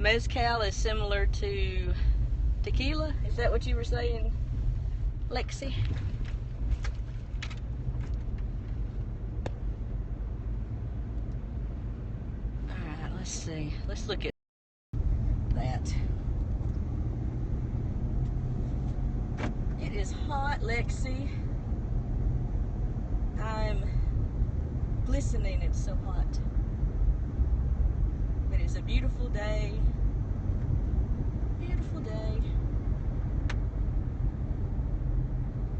Mezcal is similar to tequila. Is that what you were saying, Lexi? Alright, let's see. Let's look at that. It is hot, Lexi. I'm glistening, it's so hot. But it's a beautiful day. Beautiful day.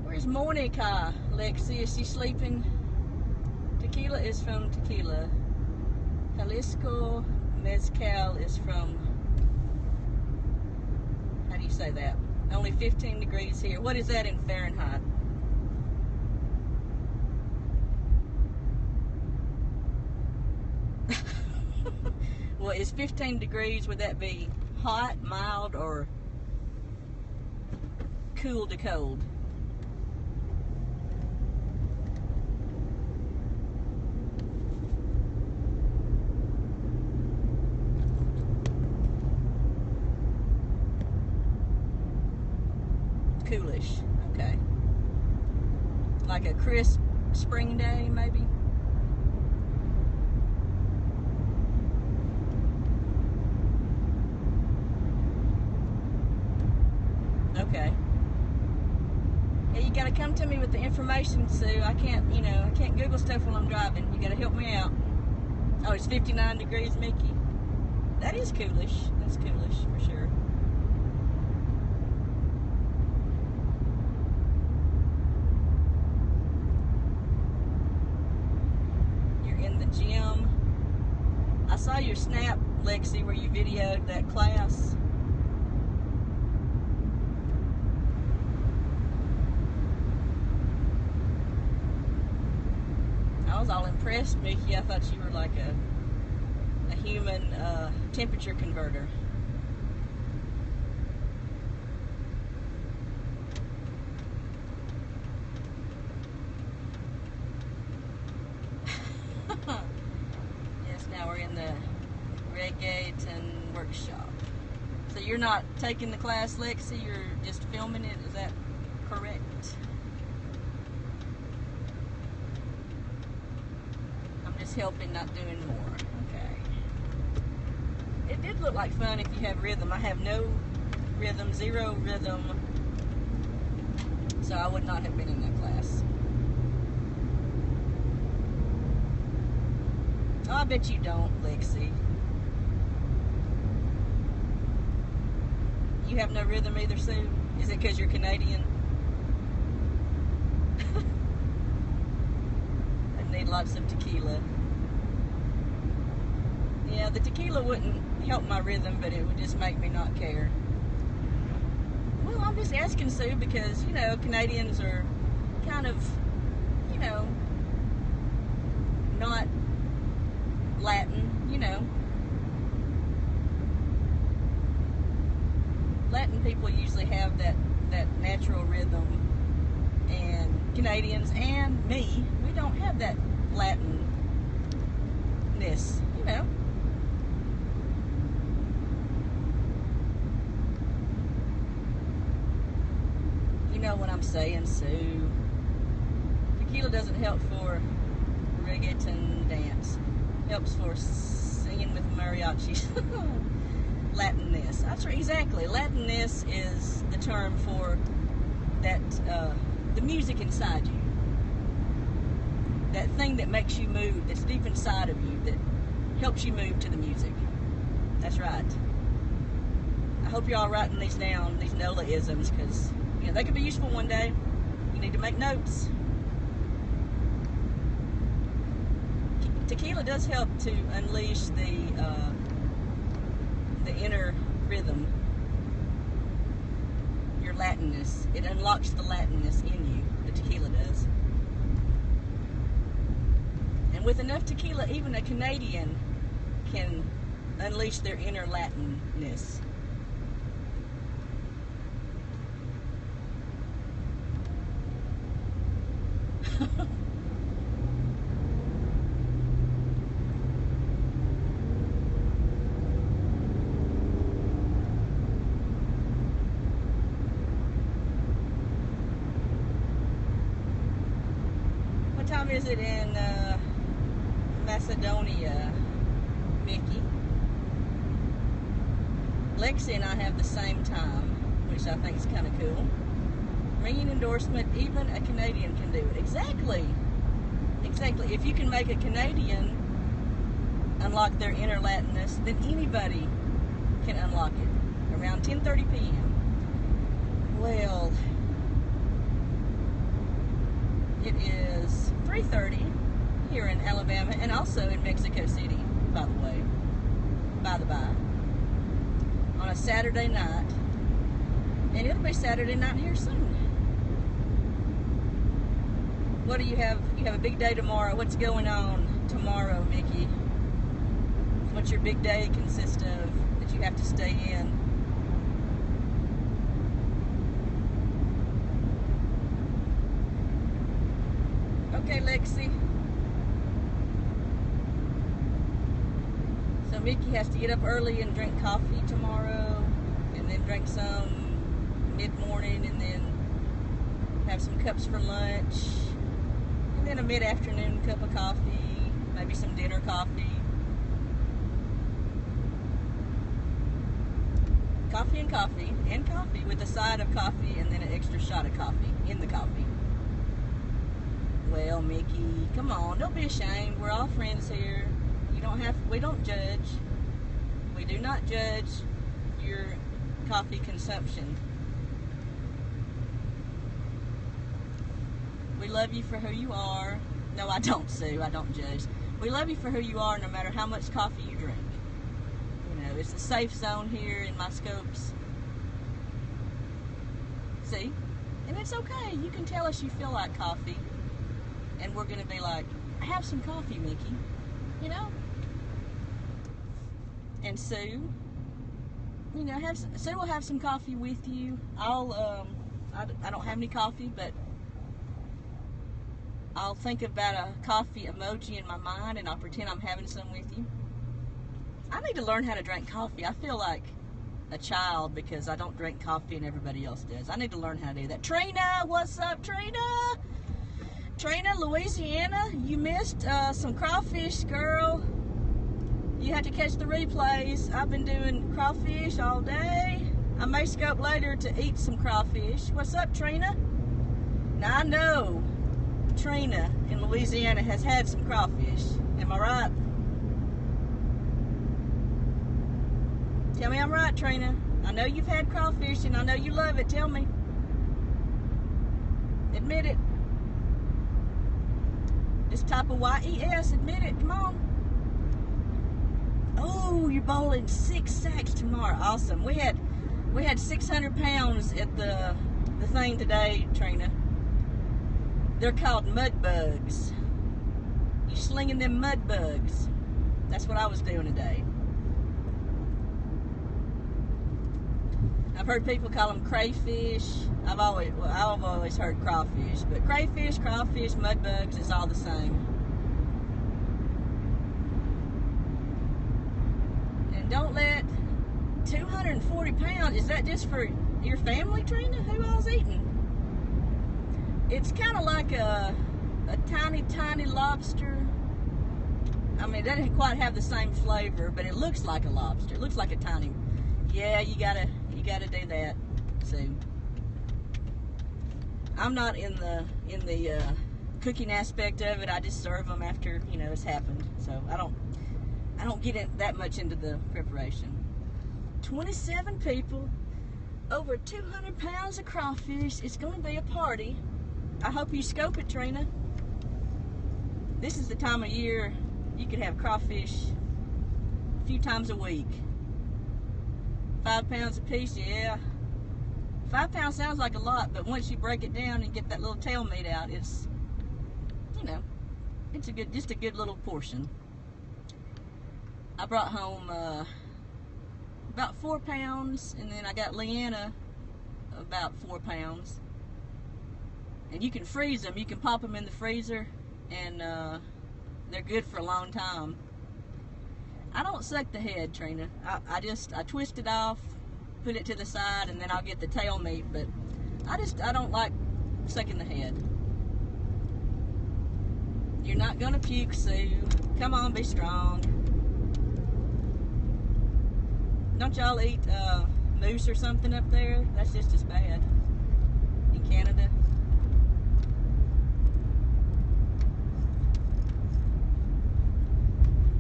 Where's Monica, Lexi? Is she sleeping? Tequila is from Tequila. Jalisco. Mezcal is from, how do you say that? Only 15 degrees here. What is that in Fahrenheit? Well, is 15 degrees, would that be hot, mild, or cool to cold? Coolish, okay. Like a crisp spring day, maybe? Okay. Yeah, you gotta come to me with the information, Sue. I can't, I can't Google stuff while I'm driving. You gotta help me out. Oh, it's 59 degrees, Mickey. That is coolish. That's coolish, for sure. You're in the gym. I saw your snap, Lexi, where you videoed that class. I was all impressed, Mickey. I thought you were like a human temperature converter. Yes, now we're in the reggaeton workshop. So you're not taking the class, Lexi, you're just filming it, is that correct? Just helping, not doing more. Okay. It did look like fun if you have rhythm. I have no rhythm, zero rhythm, so I would not have been in that class. Oh, I bet you don't, Lexi. You have no rhythm either, Sue? Is it because you're Canadian? I need lots of tequila. Yeah, the tequila wouldn't help my rhythm, but it would just make me not care. Well, I'm just asking, Sue, because, Canadians are kind of, not Latin, Latin people usually have that natural rhythm, and Canadians and me, we don't have that Latin-ness, You know what I'm saying, Sue. Tequila doesn't help for reggaeton dance. Helps for singing with mariachis. Latinness. That's right, exactly. Latinness is the term for that, the music inside you. That thing that makes you move, that's deep inside of you, that helps you move to the music. That's right. I hope you're all writing these down, these NOLA-isms, because they could be useful one day. You need to make notes. Tequila does help to unleash the inner rhythm, your Latinness. It unlocks the Latinness in you. The tequila does. And with enough tequila, even a Canadian can unleash their inner Latinness. visit in Macedonia, Mickey. Lexi and I have the same time, which I think is kind of cool. Ringing endorsement, even a Canadian can do it. Exactly. Exactly. If you can make a Canadian unlock their inner Latinness, then anybody can unlock it. Around 10:30 p.m. Well, it is 3:30 here in Alabama and also in Mexico City, by the way. By the by. On a Saturday night. And it'll be Saturday night here soon. What do you have? You have a big day tomorrow. What's going on tomorrow, Mickey? What's your big day consist of that you have to stay in? Okay, Lexi. So Mickey has to get up early and drink coffee tomorrow, and then drink some mid-morning, and then have some cups for lunch, and then a mid-afternoon cup of coffee, maybe some dinner coffee. Coffee and coffee with a side of coffee and then an extra shot of coffee in the coffee. Well, Mickey, come on, don't be ashamed. We're all friends here. We don't judge. We do not judge your coffee consumption. We love you for who you are. No, I don't, Sue. I don't judge. We love you for who you are no matter how much coffee you drink. You know, it's a safe zone here in my scopes. See? And it's okay. You can tell us you feel like coffee. And we're going to be like, have some coffee, Mickey. You know? And Sue, you know, Sue will have some coffee with you. I don't have any coffee, but I'll think about a coffee emoji in my mind and I'll pretend I'm having some with you. I need to learn how to drink coffee. I feel like a child because I don't drink coffee and everybody else does. I need to learn how to do that. Trina, what's up, Trina? Trina, Louisiana, you missed some crawfish, girl. You had to catch the replays. I've been doing crawfish all day. I may scope later to eat some crawfish. What's up, Trina? Now, I know Trina in Louisiana has had some crawfish. Am I right? Tell me I'm right, Trina. I know you've had crawfish and I know you love it. Tell me. Admit it. Just type a YES. Admit it. Come on. Oh, you're bowling 6 sacks tomorrow. Awesome. We had 600 pounds at the thing today, Trina. They're called mud bugs. You slinging them mud bugs. That's what I was doing today. I've heard people call them crayfish. I've always heard crawfish, but crayfish, crawfish, mud bugs is all the same. And don't let 240 pounds, is that just for your family, Trina? Who all's eating? It's kind of like a tiny, tiny lobster. I mean, it doesn't quite have the same flavor, but it looks like a lobster. It looks like a tiny. Yeah, you gotta do that. So I'm not in the cooking aspect of it. I just serve them after it's happened. So I don't get it that much into the preparation. 27 people, over 200 pounds of crawfish. It's going to be a party. I hope you scope it, Trina. This is the time of year you could have crawfish a few times a week. 5 pounds a piece, yeah. 5 pounds sounds like a lot, but once you break it down and get that little tail meat out, it's, it's just a good little portion. I brought home about 4 pounds, and then I got Leanna about 4 pounds. And you can freeze them. You can pop them in the freezer, and they're good for a long time. I don't suck the head, Trina. I twist it off, put it to the side, and then I'll get the tail meat, but I don't like sucking the head. You're not gonna puke, Sue. Come on, be strong. Don't y'all eat moose or something up there? That's just as bad in Canada.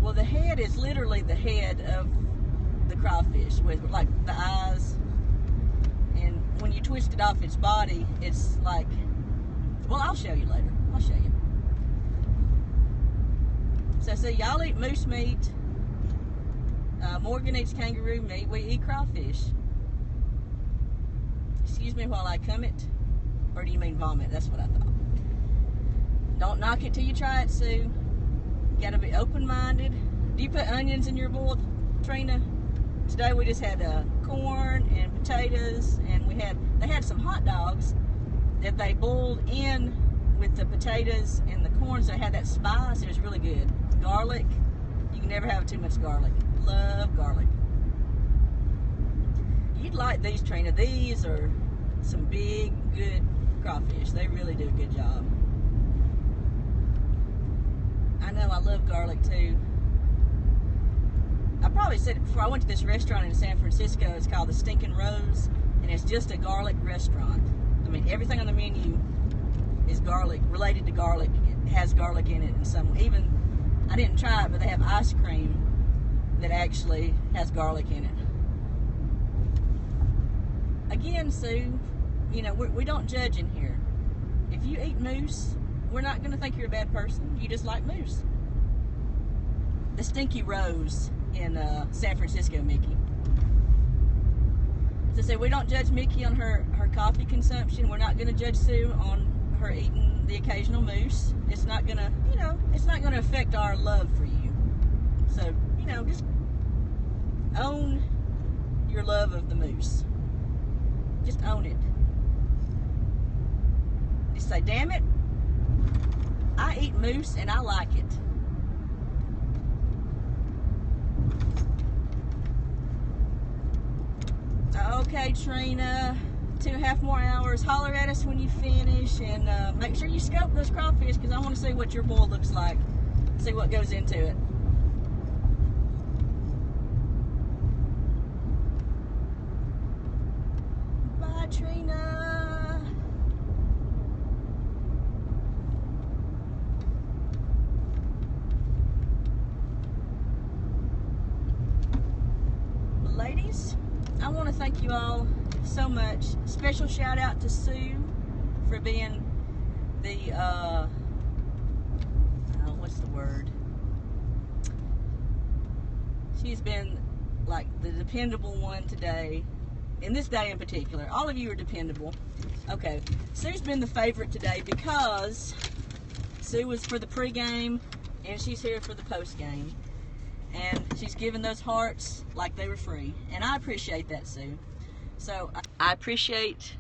Well, the head is literally the head of the crawfish with like the eyes, and when you twist it off its body, it's like, well, I'll show you later. I'll show you. So see, y'all eat moose meat. Morgan eats kangaroo meat. We eat crawfish. Excuse me while I cum it. Or do you mean vomit? That's what I thought. Don't knock it till you try it, Sue. You gotta be open-minded. Do you put onions in your bowl, Trina? Today we just had corn and potatoes, and they had some hot dogs that they boiled in with the potatoes and the corn, so it had that spice. It was really good. Garlic. You can never have too much garlic. Love garlic. You'd like these, Trina. These are some big, good crawfish. They really do a good job. I know, I love garlic too. I probably said it before. I went to this restaurant in San Francisco. It's called the Stinking Rose, and it's just a garlic restaurant. I mean, everything on the menu is garlic, related to garlic. It has garlic in it, and some even, I didn't try it, but they have ice cream that actually has garlic in it. Again, Sue, you know, we don't judge in here. If you eat moose, we're not going to think you're a bad person. You just like moose. The Stinky Rose in San Francisco, Mickey. So say we don't judge Mickey on her coffee consumption. We're not going to judge Sue on her eating the occasional moose. It's not going to, you know, it's not going to affect our love for you. So, you know, just own your love of the moose. Just own it. Just say, damn it, I eat moose and I like it. Okay, Trina, 2.5 more hours. Holler at us when you finish, and make sure you scope those crawfish, because I want to see what your boil looks like. See what goes into it. Bye, Trina. Ladies, I want to thank you all so much. Special shout out to Sue for being the, what's the word? She's been like the dependable one today, in this day in particular. All of you are dependable. Okay, Sue's been the favorite today because Sue was for the pregame and she's here for the postgame. And she's given those hearts like they were free. And I appreciate that, Sue. So I appreciate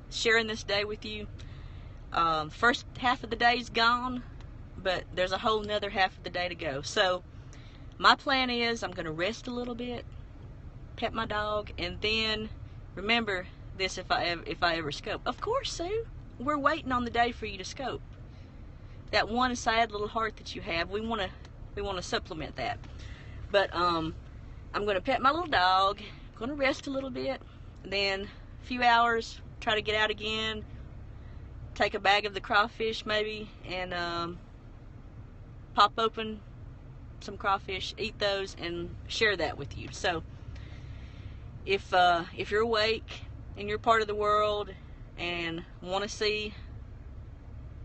sharing this day with you. First half of the day's gone, but there's a whole nother half of the day to go. So my plan is I'm going to rest a little bit, pet my dog, and then remember this if I ever scope. Of course, Sue, we're waiting on the day for you to scope. That one sad little heart that you have, we want to supplement that. But I'm going to pet my little dog, going to rest a little bit, then a few hours, try to get out again, take a bag of the crawfish maybe, and pop open some crawfish, eat those, and share that with you. So if you're awake in your part of the world and want to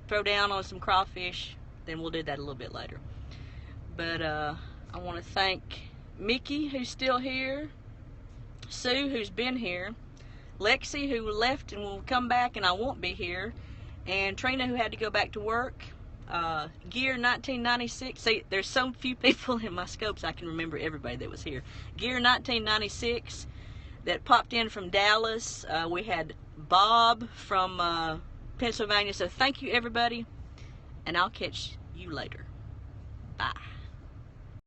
throw down on some crawfish, then we'll do that a little bit later. But I want to thank Mickey, who's still here, Sue, who's been here, Lexi, who left and will come back and I won't be here, and Trina, who had to go back to work, Gear 1996. See, there's so few people in my scopes I can remember everybody that was here. Gear 1996 that popped in from Dallas. We had Bob from Pennsylvania. So thank you, everybody, and I'll catch you later. Bye.